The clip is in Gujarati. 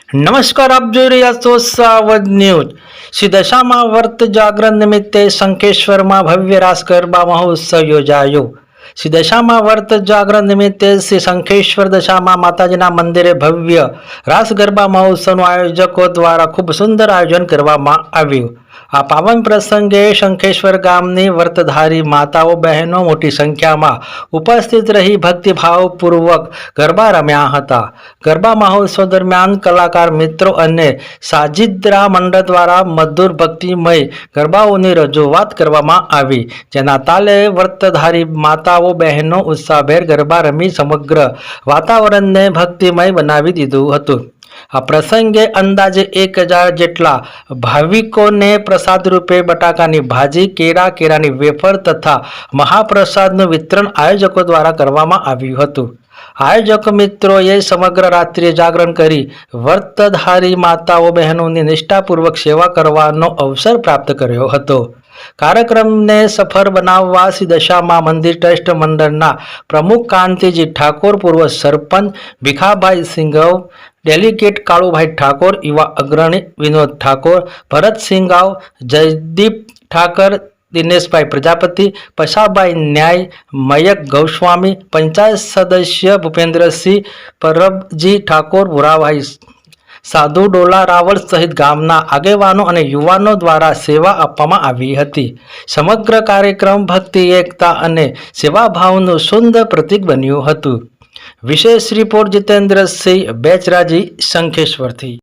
નમસ્કાર, આપ જોઈ રહ્યા છો સાવધ ન્યૂઝ। શ્રી દશામાં વર્ત જાગરણ નિમિત્તે શંખેશ્વરમાં ભવ્ય રાસ ગરબા મહોત્સવ યોજાયો। શ્રી દશામાં વર્ત જાગરણ નિમિત્તે શ્રી શંખેશ્વર દશામાં માતાજીના મંદિરે ભવ્ય રાસ ગરબા મહોત્સવનું આયોજકો દ્વારા ખૂબ સુંદર આયોજન કરવામાં આવ્યું। આ પાવન પ્રસંગે શંખેશ્વર ગામની વર્તધારી માતાઓ બહેનો મોટી સંખ્યામાં ઉપસ્થિત રહી ભક્તિભાવપૂર્વક ગરબા રમ્યા હતા। ગરબા મહોત્સવ દરમિયાન કલાકાર મિત્રો અને સાજિદ્રા મંડળ દ્વારા મધુર ભક્તિમય ગરબાઓની રજૂઆત કરવામાં આવી, જેના તાલે વર્તધારી માતાઓ બહેનો ઉત્સાહભેર ગરબા રમી સમગ્ર વાતાવરણને ભક્તિમય બનાવી દીધું હતું। આ પ્રસંગે અંદાજે 1000 જેટલા ભાવિકોને પ્રસાદ રૂપે બટાકાની ભાજી, કેળાની વેફર તથા મહાપ્રસાદનું વિતરણ આયોજકો દ્વારા કરવામાં આવ્યું હતું। આયોજક મિત્રોએ સમગ્ર રાત્રિ જાગરણ કરી વર્તધારી માતાઓ બહેનોની નિષ્ઠાપૂર્વક સેવા કરવાનો અવસર પ્રાપ્ત કર્યો હતો। કાર્યક્રમને સફળ બનાવવા શ્રી દશામાં મંદિર ટ્રસ્ટ મંડળના પ્રમુખ કાંતિજી ઠાકોર, પૂર્વ સરપંચ ભીખાભાઈ સિંઘવ, ડેલિગેટ કાળુભાઈ ઠાકોર, યુવા અગ્રણી વિનોદ ઠાકોર, ભરત સિંઘાવ, જયદીપ ઠાકર, દિનેશભાઈ પ્રજાપતિ, પશાભાઈ ન્યાય, મયક ગૌસ્વામી, પંચાયત સદસ્ય ભૂપેન્દ્રસિંહ, પરબજી ઠાકોર, ભુરાભાઈ સાધુ, ડોલા રાવળ સહિત ગામના આગેવાનો અને યુવાનો દ્વારા સેવા આપવામાં આવી હતી। સમગ્ર કાર્યક્રમ ભક્તિ, એકતા અને સેવાભાવનું સુંદર પ્રતીક બન્યું હતું। વિશેષ રિપોર્ટ જીતેન્દ્રસિંહ બેચરાજી, શંખેશ્વરથી।